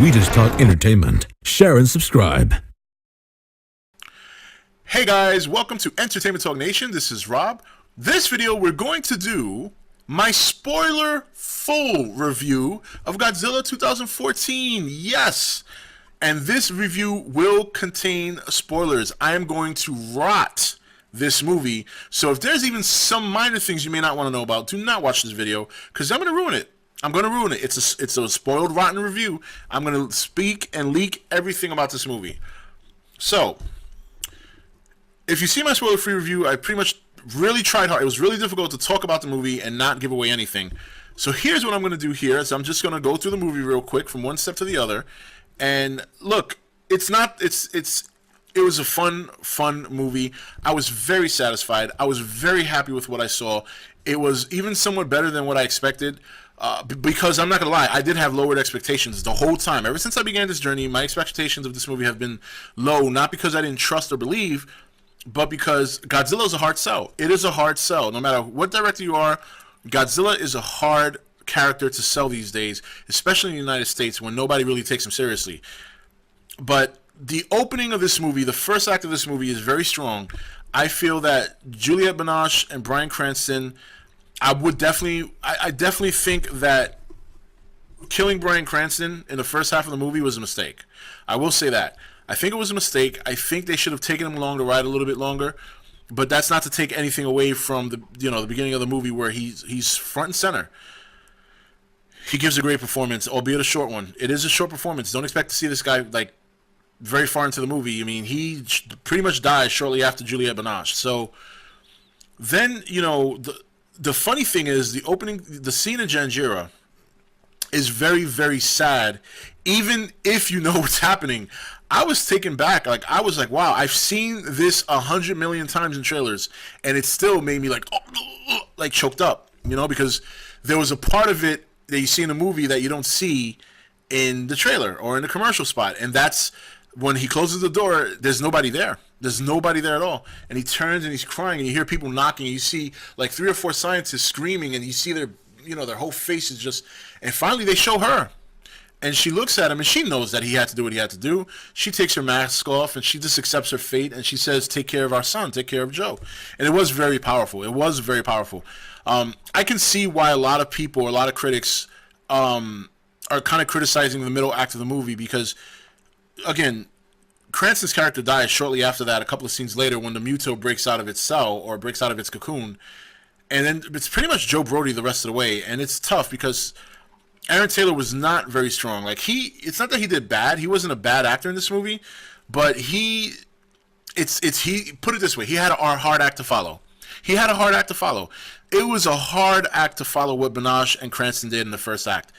sweetest talk entertainment. Share and subscribe. Hey guys, welcome to Entertainment Talk Nation. This is Rob. This video we're going to do my spoiler full review of Godzilla 2014. Yes, and this review will contain spoilers. I am going to rot this movie, so if there's even some minor things you may not want to know about, do not watch this video because I'm going to ruin it. It's a spoiled, rotten review. I'm going to speak and leak everything about this movie. So, if you see my spoiler-free review, I pretty much really tried hard. It was really difficult to talk about the movie and not give away anything. So here's what I'm going to do here. So I'm just going to go through the movie real quick from one step to the other. And look, it was a fun movie. I was very satisfied. I was very happy with what I saw. It was even somewhat better than what I expected. Because I'm not going to lie, I did have lowered expectations the whole time. Ever since I began this journey, my expectations of this movie have been low, not because I didn't trust or believe, but because Godzilla is a hard sell. It is a hard sell. No matter what director you are, Godzilla is a hard character to sell these days, especially in the United States when nobody really takes him seriously. But the opening of this movie, the first act of this movie is very strong. I feel that Juliette Binoche and Bryan Cranston, I definitely think that killing Bryan Cranston in the first half of the movie was a mistake. I will say that. I think it was a mistake. I think they should have taken him along to ride a little bit longer, but that's not to take anything away from the beginning of the movie where he's front and center. He gives a great performance, albeit a short one. It is a short performance. Don't expect to see this guy like very far into the movie. I mean, he pretty much dies shortly after Juliette Binoche. So then, the funny thing is the scene in Janjira is very, very sad, even if you know what's happening. I was taken back. I was like, wow, I've seen this 100 million times in trailers, and it still made me like choked up, because there was a part of it that you see in the movie that you don't see in the trailer or in the commercial spot, and that's when he closes the door. There's nobody there. There's nobody there at all. And he turns and he's crying, and you hear people knocking, and you see like 3 or 4 scientists screaming, and you see their whole face is just, and finally they show her. And she looks at him, and she knows that he had to do what he had to do. She takes her mask off, and she just accepts her fate, and she says, take care of our son, take care of Joe. And it was very powerful. It was very powerful. I can see why a lot of people, a lot of critics are kind of criticizing the middle act of the movie because, again, Cranston's character dies shortly after that, a couple of scenes later, when the Muto breaks out of its cell or breaks out of its cocoon. And then it's pretty much Joe Brody the rest of the way. And it's tough because Aaron Taylor was not very strong. It's not that he did bad. He wasn't a bad actor in this movie, but he put it this way. He had a hard act to follow. He had a hard act to follow. It was a hard act to follow what Binoche and Cranston did in the first act.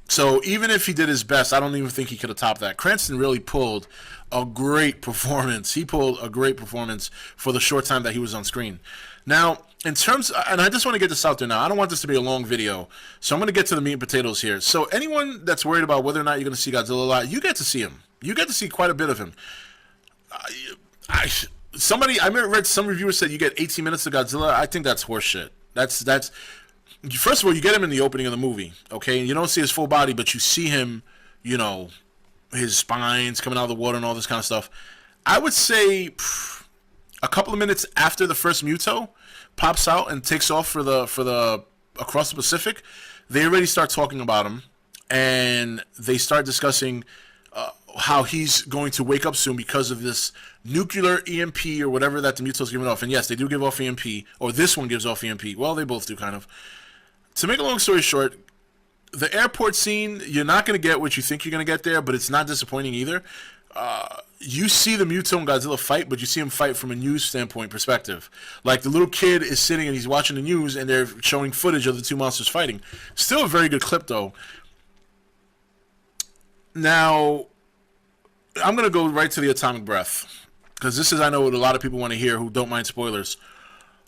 So even if he did his best, I don't even think he could have topped that. Cranston really pulled a great performance. He pulled a great performance for the short time that he was on screen. Now, in terms, and I just want to get this out there now. I don't want this to be a long video, so I'm going to get to the meat and potatoes here. So anyone that's worried about whether or not you're going to see Godzilla a lot, you get to see him. You get to see quite a bit of him. I read some reviewers said you get 18 minutes of Godzilla. I think that's horseshit. That's first of all, you get him in the opening of the movie, okay? And you don't see his full body, but you see him, his spines coming out of the water and all this kind of stuff. I would say a couple of minutes after the first Muto pops out and takes off for the across the Pacific, they already start talking about him, and they start discussing how he's going to wake up soon because of this nuclear EMP or whatever that the Muto's giving off. And yes, they do give off EMP, or this one gives off EMP. Well, they both do, kind of. To make a long story short, the airport scene, you're not going to get what you think you're going to get there, but it's not disappointing either. You see the Muto and Godzilla fight, but you see him fight from a news standpoint perspective. Like the little kid is sitting and he's watching the news, and they're showing footage of the two monsters fighting. Still a very good clip, though. Now, I'm going to go right to the atomic breath, because this is, I know, what a lot of people want to hear who don't mind spoilers.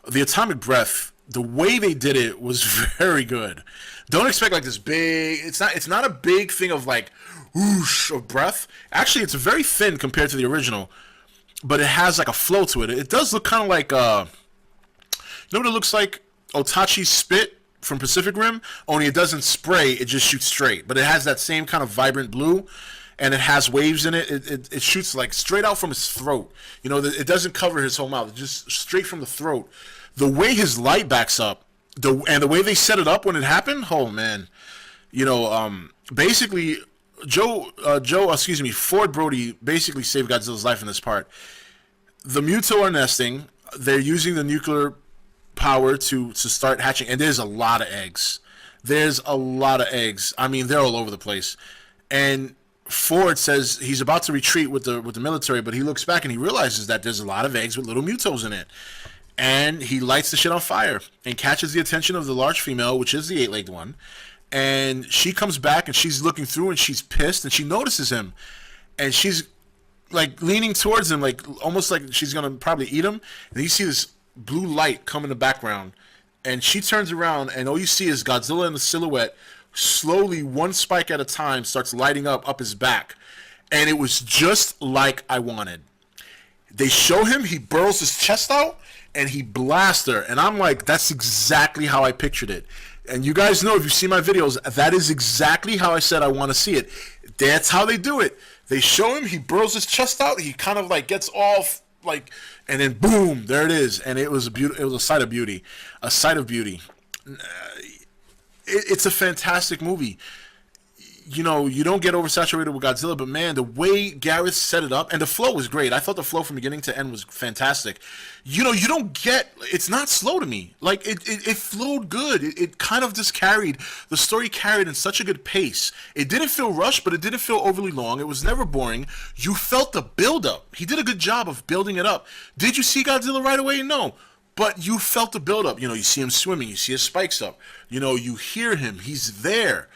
The atomic breath, the way they did it was very good. Don't expect like this big, it's not a big thing of like whoosh of breath. Actually, it's very thin compared to the original, but it has like a flow to it. It does look kind of like, you know what it looks like? Otachi's spit from Pacific Rim, only it doesn't spray, it just shoots straight. But it has that same kind of vibrant blue. and it has waves in it. It shoots like straight out from his throat. You know, it doesn't cover his whole mouth. It's just straight from the throat. The way his light backs up, and the way they set it up when it happened, oh man. You know, basically, Ford Brody basically saved Godzilla's life in this part. The Muto are nesting. They're using the nuclear power to start hatching, and there's a lot of eggs. I mean, they're all over the place. And Ford says he's about to retreat with the military, but he looks back and he realizes that there's a lot of eggs with little Mutos in it. And he lights the shit on fire and catches the attention of the large female, which is the 8-legged one. And she comes back and she's looking through and she's pissed and she notices him. And she's like leaning towards him, like almost like she's going to probably eat him. And you see this blue light come in the background. And she turns around and all you see is Godzilla in the silhouette, slowly, one spike at a time, starts lighting up his back. And it was just like I wanted. They show him, he burrows his chest out, and he blasts her. And I'm like, that's exactly how I pictured it. And you guys know, if you see my videos, that is exactly how I said I want to see it. That's how they do it. They show him, he burrows his chest out, he kind of like gets off, like, and then boom, there it is. And it was a sight of beauty. A sight of beauty. It's a fantastic movie. You know, you don't get oversaturated with Godzilla, but man, the way Gareth set it up, and the flow was great. I thought the flow from beginning to end was fantastic. You know, you don't get, it's not slow to me. Like, it flowed good. It kind of just carried, the story carried in such a good pace. It didn't feel rushed, but it didn't feel overly long. It was never boring. You felt the build-up. He did a good job of building it up. Did you see Godzilla right away? No. But you felt the build-up. You know, you see him swimming. You see his spikes up. You know, you hear him. He's there.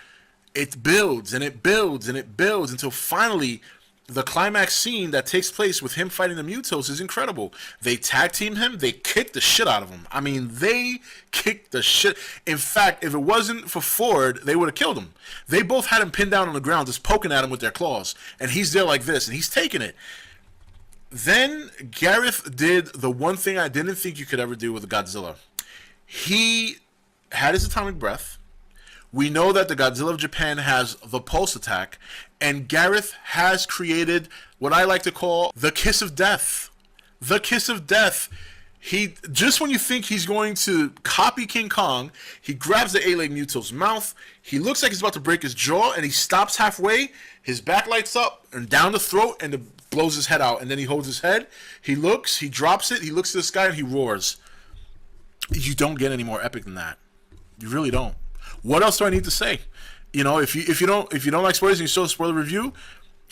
It builds and it builds and it builds until finally the climax scene that takes place with him fighting the Mutos is incredible. They tag team him. They kick the shit out of him. I mean, they kicked the shit. In fact, if it wasn't for Ford, they would have killed him. They both had him pinned down on the ground, just poking at him with their claws. And he's there like this, and he's taking it. Then Gareth did the one thing I didn't think you could ever do with Godzilla. He had his atomic breath. We know that the Godzilla of Japan has the pulse attack, and Gareth has created what I like to call the kiss of death. The kiss of death. He, just when you think he's going to copy King Kong, he grabs the 8-legged Muto's mouth. He looks like he's about to break his jaw, and he stops halfway. His back lights up and down the throat, and it blows his head out. And then he holds his head. He looks. He drops it. He looks to the sky, and he roars. You don't get any more epic than that. You really don't. What else do I need to say? You know, if you don't like spoilers, you still spoiler review.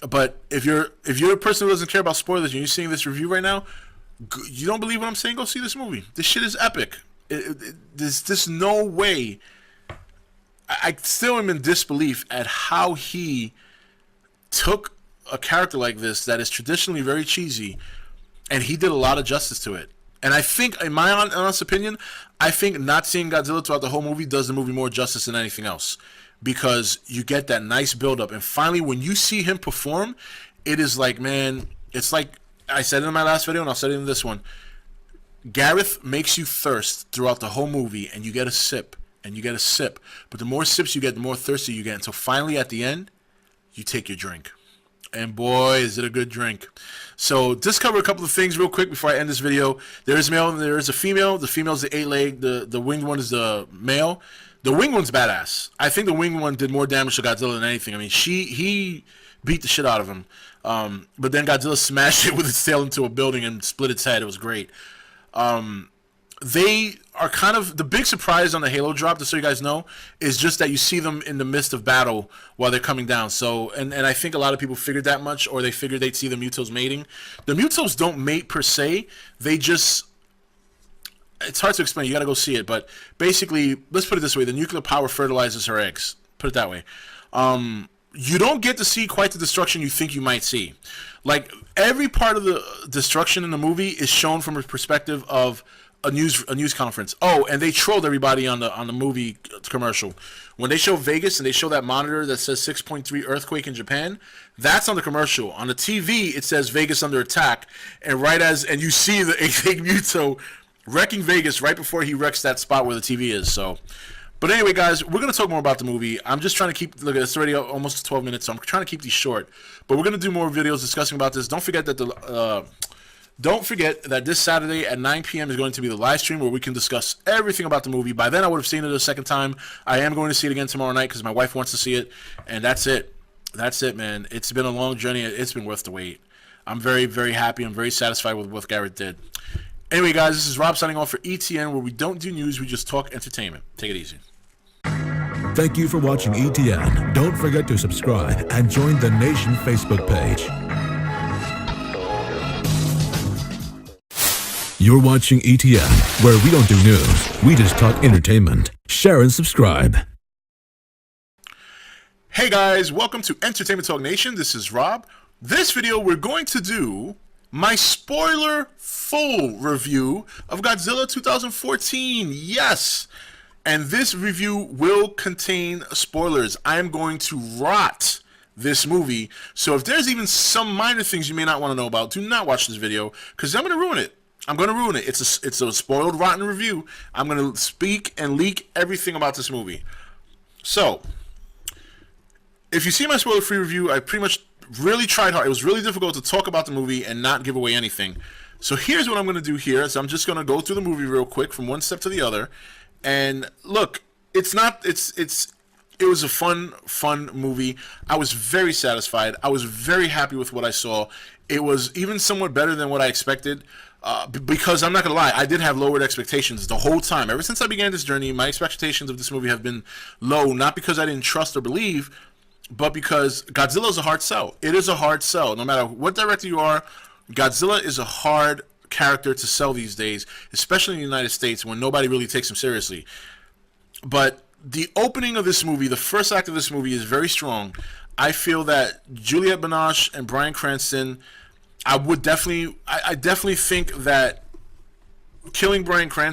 But if you're a person who doesn't care about spoilers and you're seeing this review right now, you don't believe what I'm saying? Go see this movie. This shit is epic. There's no way. I still am in disbelief at how he took a character like this that is traditionally very cheesy, and he did a lot of justice to it. And I think, in my honest opinion, I think not seeing Godzilla throughout the whole movie does the movie more justice than anything else. Because you get that nice build-up. And finally, when you see him perform, it is like, man, it's like I said it in my last video, and I'll say it in this one. Gareth makes you thirst throughout the whole movie, and you get a sip, and you get a sip. But the more sips you get, the more thirsty you get. Until finally, at the end, you take your drink. And boy, is it a good drink. So just cover a couple of things real quick before I end this video. There is male and there is a female. The female is the 8-leg. The winged one is the male. The winged one's badass. I think the winged one did more damage to Godzilla than anything. I mean, he beat the shit out of him. But then Godzilla smashed it with its tail into a building and split its head. It was great. They are kind of, the big surprise on the Halo drop, just so you guys know, is just that you see them in the midst of battle while they're coming down. So, and I think a lot of people figured that much, or they figured they'd see the Mutos mating. The Mutos don't mate per se. They just, it's hard to explain. You got to go see it. But basically, let's put it this way. The nuclear power fertilizes her eggs. Put it that way. You don't get to see quite the destruction you think you might see. Like, every part of the destruction in the movie is shown from a perspective of a news conference. Oh, and they trolled everybody on the movie commercial. When they show Vegas and they show that monitor that says 6.3 earthquake in Japan, that's on the commercial. On the TV, it says Vegas under attack, and you see the 8-legged Muto wrecking Vegas right before he wrecks that spot where the TV is. So, But anyway, guys, we're going to talk more about the movie. I'm just trying to keep, look, it's already almost 12 minutes, so I'm trying to keep these short. But we're going to do more videos discussing about this. Don't forget that this Saturday at 9 p.m. is going to be the live stream where we can discuss everything about the movie. By then, I would have seen it a second time. I am going to see it again tomorrow night because my wife wants to see it. And that's it. That's it, man. It's been a long journey. It's been worth the wait. I'm very, very happy. I'm very satisfied with what Garrett did. Anyway, guys, this is Rob signing off for ETN, where we don't do news, we just talk entertainment. Take it easy. Thank you for watching ETN. Don't forget to subscribe and join the Nation Facebook page. You're watching ETN, where we don't do news, we just talk entertainment. Share and subscribe. Hey guys, welcome to Entertainment Talk Nation. This is Rob. This video, we're going to do my spoiler full review of Godzilla 2014. Yes! And this review will contain spoilers. I am going to rot this movie. So if there's even some minor things you may not want to know about, do not watch this video because I'm going to ruin it. I'm going to ruin it. It's a spoiled, rotten review. I'm going to speak and leak everything about this movie. So, if you see my spoiler-free review, I pretty much really tried hard. It was really difficult to talk about the movie and not give away anything. So here's what I'm going to do here. So I'm just going to go through the movie real quick from one step to the other. And look, it was a fun movie. I was very satisfied. I was very happy with what I saw. It was even somewhat better than what I expected. Because I'm not going to lie, I did have lowered expectations the whole time. Ever since I began this journey, my expectations of this movie have been low, not because I didn't trust or believe, but because Godzilla is a hard sell. It is a hard sell. No matter what director you are, Godzilla is a hard character to sell these days, especially in the United States when nobody really takes him seriously. But the opening of this movie, the first act of this movie is very strong. I feel that Juliette Binoche and Bryan Cranston, I definitely think that killing Bryan Cranston